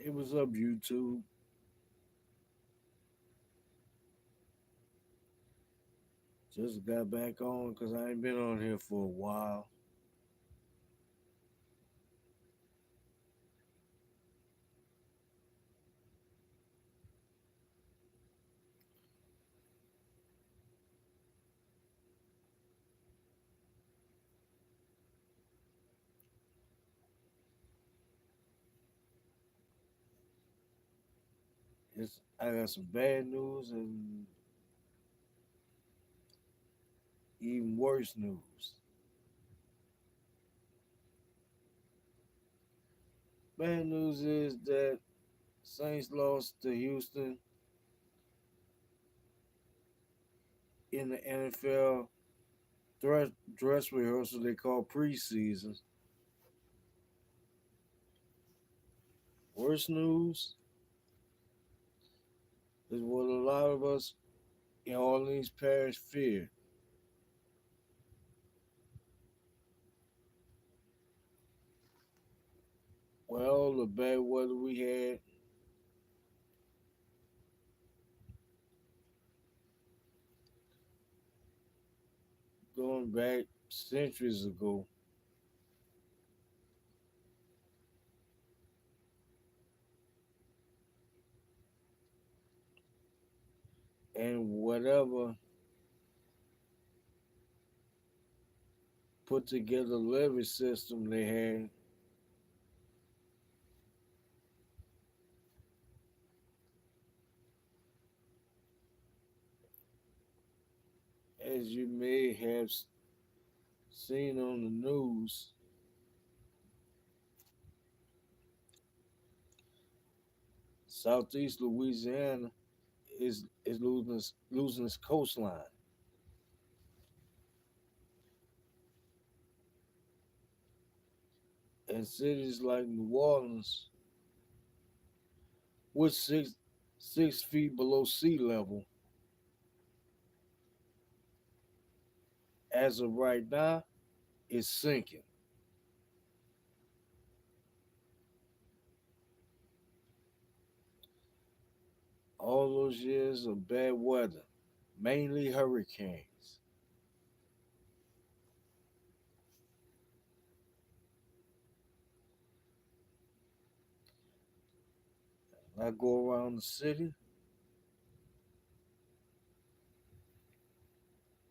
It was up YouTube. Just got back on because I ain't been on here for a while. I got some bad news and even worse news. Bad news is that Saints lost to Houston in the NFL dress rehearsal they call preseason. Worst news is what a lot of us in Orleans Parish feared. Well, the bad weather we had, going back centuries ago, and whatever put together levee system they had, as you may have seen on the news, southeast Louisiana is losing its coastline, and cities like New Orleans, which 6 feet below sea level, as of right now, is sinking. All those years of bad weather, mainly hurricanes. I go around the city,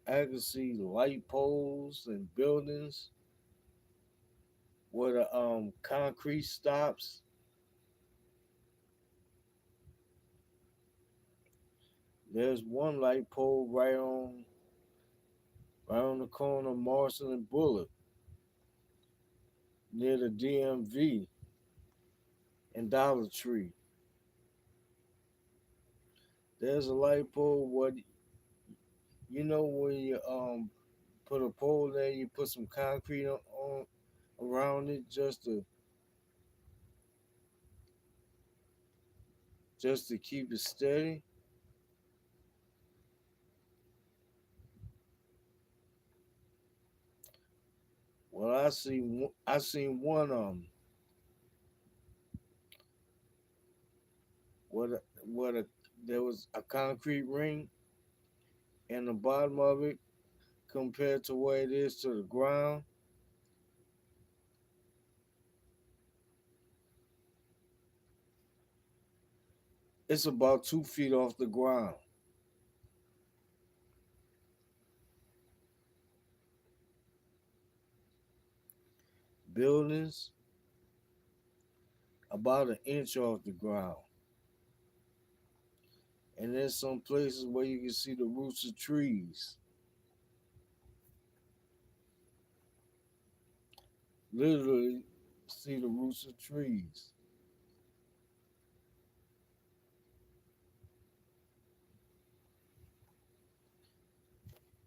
I can see light poles and buildings where the concrete stops. There's one light pole right on the corner of Morrison and Bullock near the DMV and Dollar Tree. There's a light pole where when you put a pole there, you put some concrete on around it just to keep it steady. Well, I seen one where there was a concrete ring and the bottom of it compared to where it is to the ground. It's about 2 feet off the ground. Buildings about an inch off the ground. And there's some places where you can see the roots of trees. Literally see the roots of trees.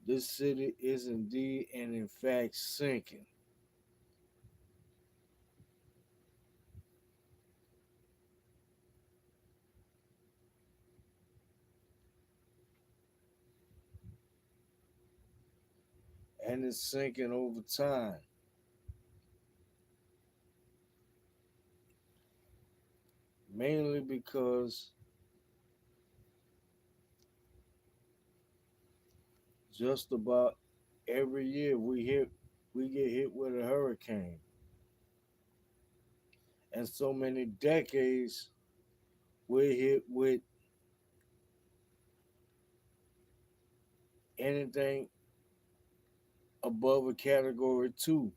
This city is indeed and in fact sinking. And it's sinking over time. mainly because just about every year we get hit with a hurricane, and so many decades we're hit with anything above a category 2.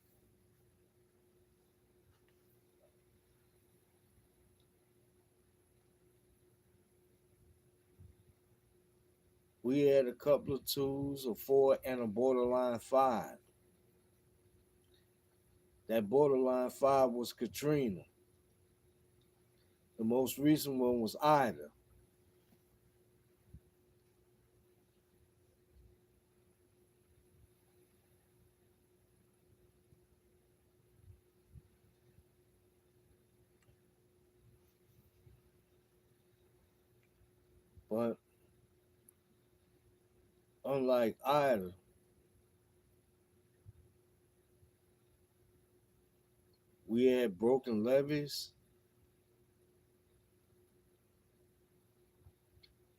We had a couple of 2s, a 4, and a borderline 5. That borderline 5 was Katrina. The most recent one was Ida. But unlike Ida, we had broken levees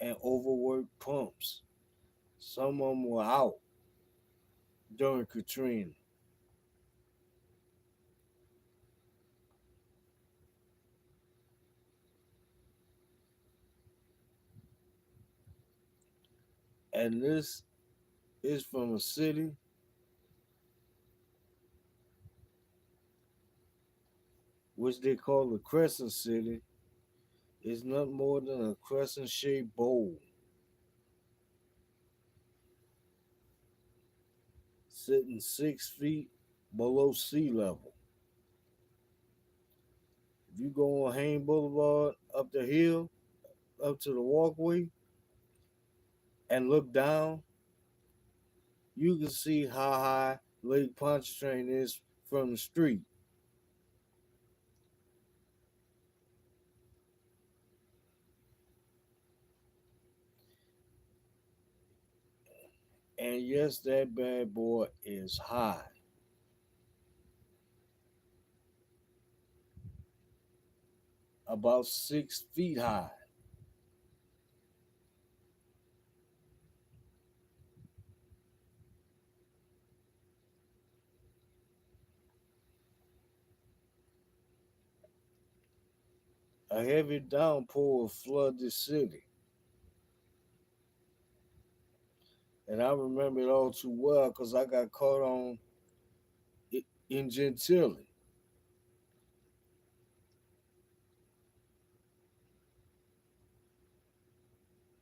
and overworked pumps. Some of them were out during Katrina. And this is from a city which they call the Crescent City. It's not more than a crescent shaped bowl sitting 6 feet below sea level. If you go on Hain Boulevard up the hill, up to the walkway, and look down, you can see how high Lake Pontchartrain is from the street. And yes, that bad boy is high, about 6 feet high. A heavy downpour will flood the city. And I remember it all too well because I got caught on it in Gentilly.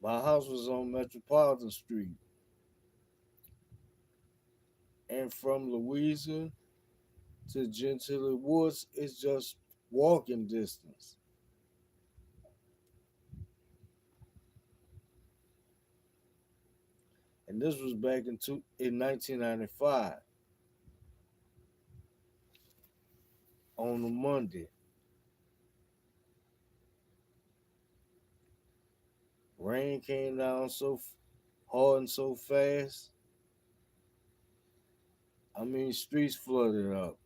My house was on Metropolitan Street. And from Louisa to Gentilly Woods is just walking distance. And this was back in 1995 on a Monday. Rain came down so hard and so fast. I mean, streets flooded up.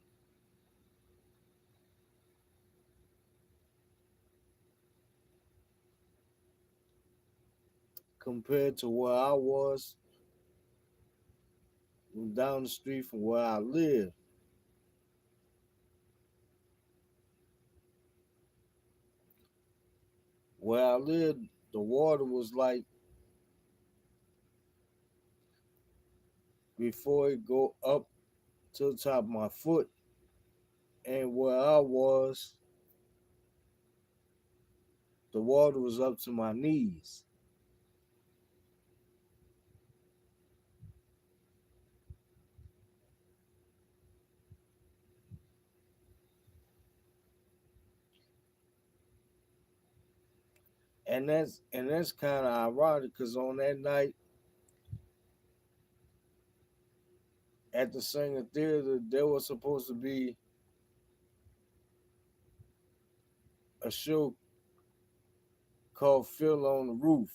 Compared to where I was down the street from where I live, where I lived, the water was like before it go up to the top of my foot, and where I was, the water was up to my knees. And that's kind of ironic because on that night at the Singer Theater, there was supposed to be a show called Phil on the Roof.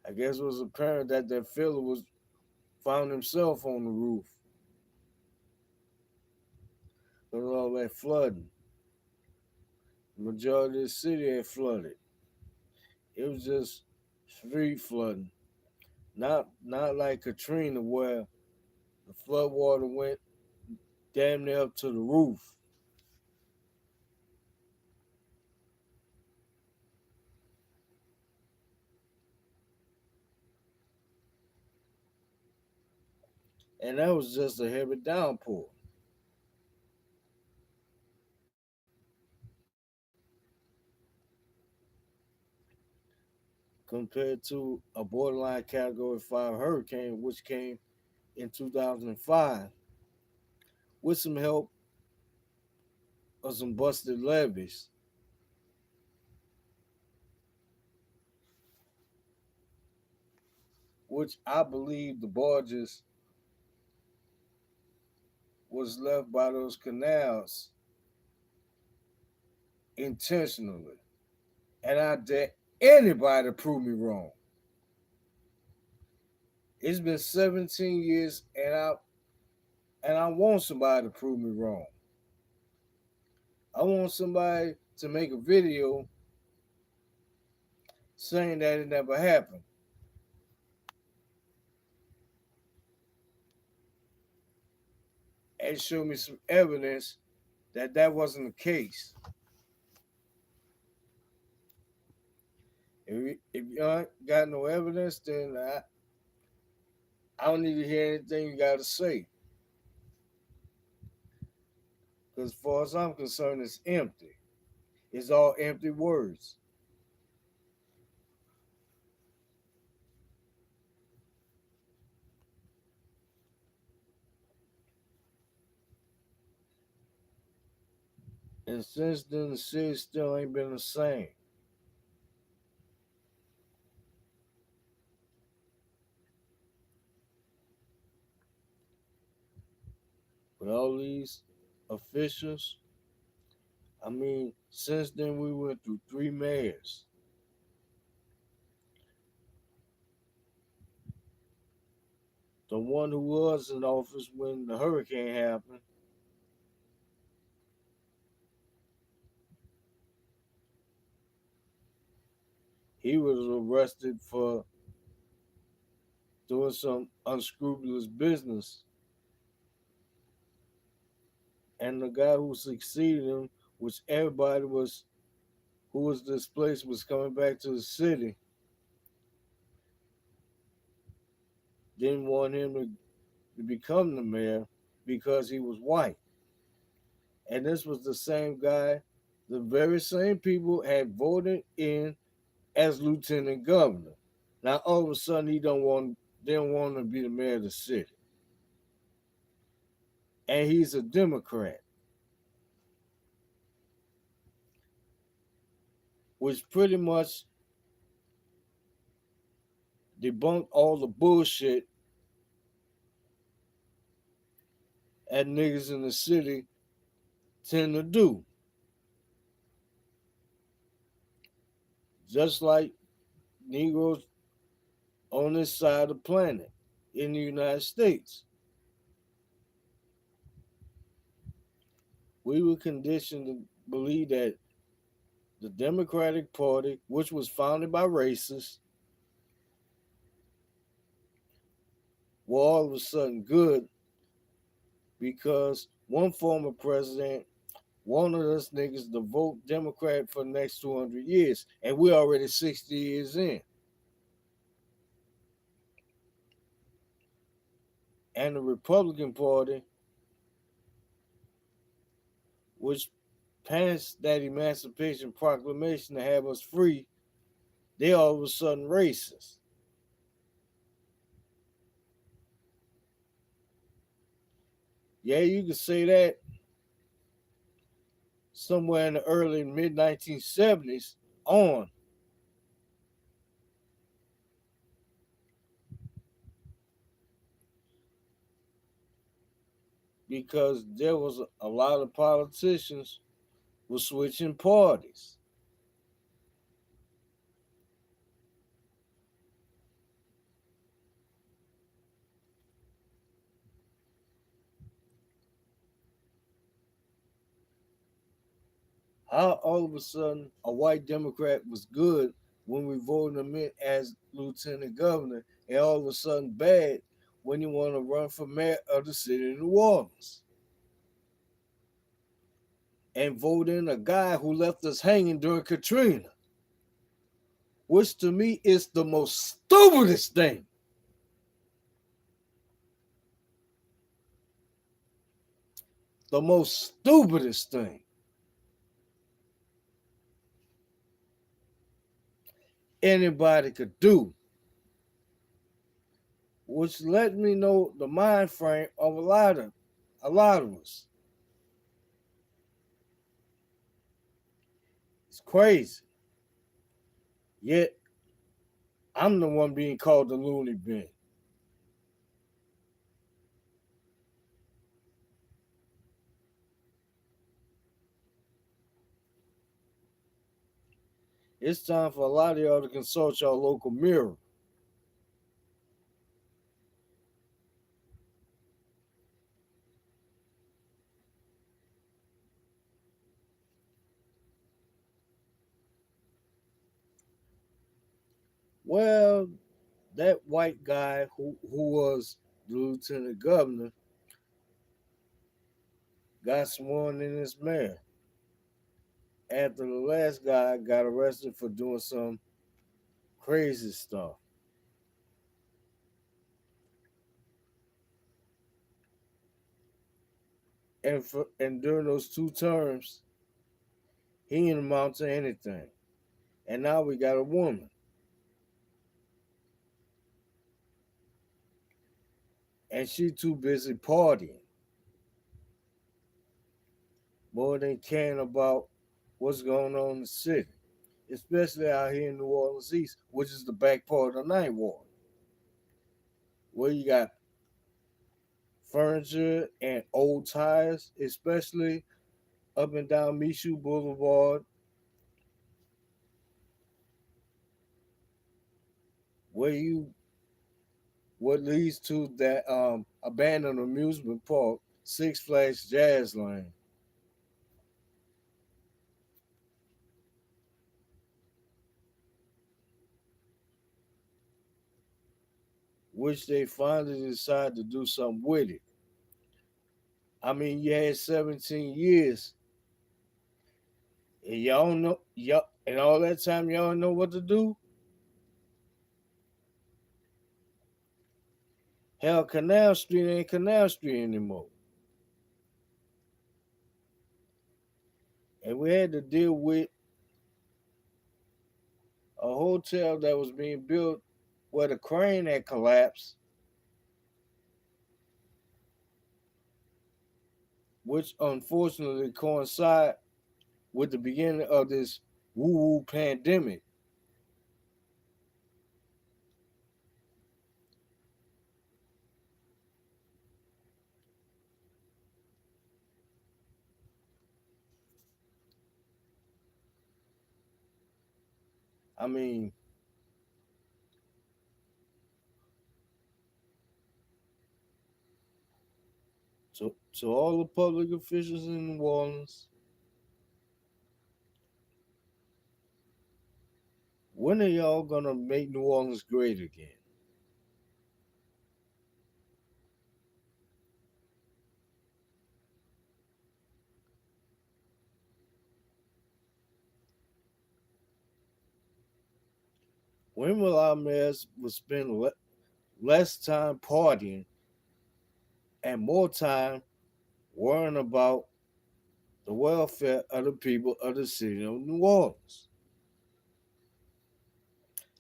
I guess it was apparent that Phil was found himself on the roof. Because all that flooding. The majority of the city had flooded. It was just street flooding. Not like Katrina where the flood water went damn near up to the roof. And that was just a heavy downpour compared to a borderline category 5 hurricane, which came in 2005 with some help of some busted levees, which I believe the barges was left by those canals intentionally. And I dare anybody to prove me wrong. It's been 17 years and I want somebody to prove me wrong. I want somebody to make a video saying that it never happened and show me some evidence that that wasn't the case. If you ain't got no evidence, then I don't need to hear anything you got to say. Because as far as I'm concerned, it's empty. It's all empty words. And since then, the city still ain't been the same. With all these officials, I mean, since then we went through 3 mayors. The one who was in office when the hurricane happened, he was arrested for doing some unscrupulous business. And the guy who succeeded him, which everybody was who was displaced was coming back to the city, didn't want him to become the mayor because he was white. And this was the same guy, the very same people had voted in as lieutenant governor. Now all of a sudden he didn't want to be the mayor of the city. And he's a Democrat, which pretty much debunked all the bullshit that niggas in the city tend to do. Just like Negroes on this side of the planet in the United States. We were conditioned to believe that the Democratic Party, which was founded by racists, were all of a sudden good because one former president wanted us niggas to vote Democrat for the next 200 years, and we're already 60 years in. And the Republican Party, which passed that Emancipation Proclamation to have us free, they all of a sudden racist. Yeah, you could say that somewhere in the early mid 1970s on. Because there was a lot of politicians were switching parties. How all of a sudden a white Democrat was good when we voted him in as lieutenant governor, and all of a sudden bad when you want to run for mayor of the city of New Orleans and vote in a guy who left us hanging during Katrina, which to me is the most stupidest thing. The most stupidest thing anybody could do, which let me know the mind frame of a lot of us. It's crazy. Yet I'm the one being called the loony bin. It's time for a lot of y'all to consult your local mirror. Well, that white guy who was the lieutenant governor got sworn in as mayor after the last guy got arrested for doing some crazy stuff. And during those 2 terms, he didn't amount to anything. And now we got a woman, and she too busy partying more than caring about what's going on in the city, especially out here in New Orleans East, which is the back part of the Ninth Ward, where you got furniture and old tires, especially up and down Michoud Boulevard, where you what leads to that abandoned amusement park, Six Flags Jazz Lane, which they finally decided to do something with it. I mean, you had 17 years, and y'all know y'all, and all that time y'all know what to do. Hell, Canal Street ain't Canal Street anymore, and we had to deal with a hotel that was being built where the crane had collapsed, which unfortunately coincide with the beginning of this woo-woo pandemic. I mean, to all the public officials in New Orleans, when are y'all gonna make New Orleans great again? When will our mayors will spend less time partying and more time worrying about the welfare of the people of the city of New Orleans?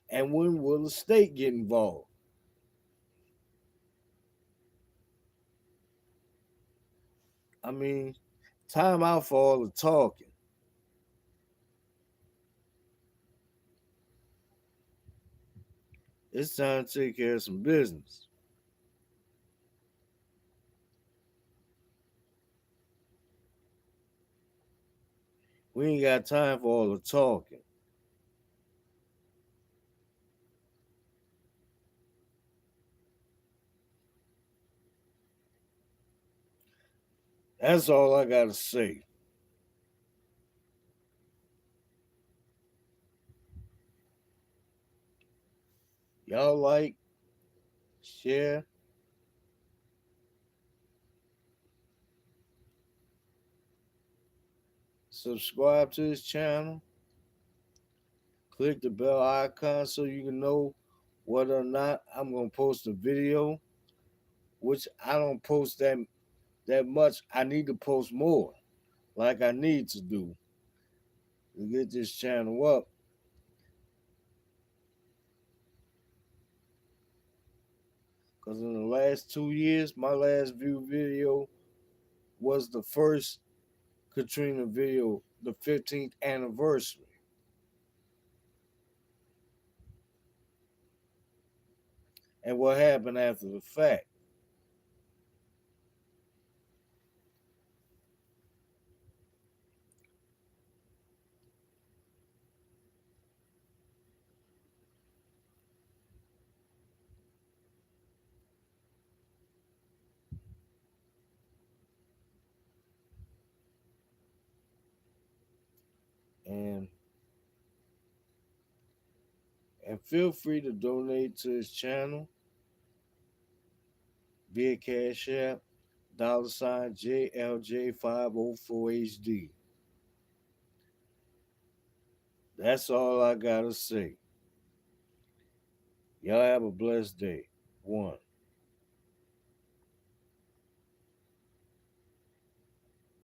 And when will the state get involved? I mean, time out for all the talking. It's time to take care of some business. We ain't got time for all the talking. That's all I gotta say. Y'all like, share, subscribe to this channel, click the bell icon so you can know whether or not I'm gonna post a video, which I don't post that much. I need to post more, like I need to do to get this channel up. Because in the last 2 years, my last view video was the first Katrina video, the 15th anniversary. And what happened after the fact. And and feel free to donate to his channel via Cash App, $ JLJ504HD. That's all I gotta say. Y'all have a blessed day. One.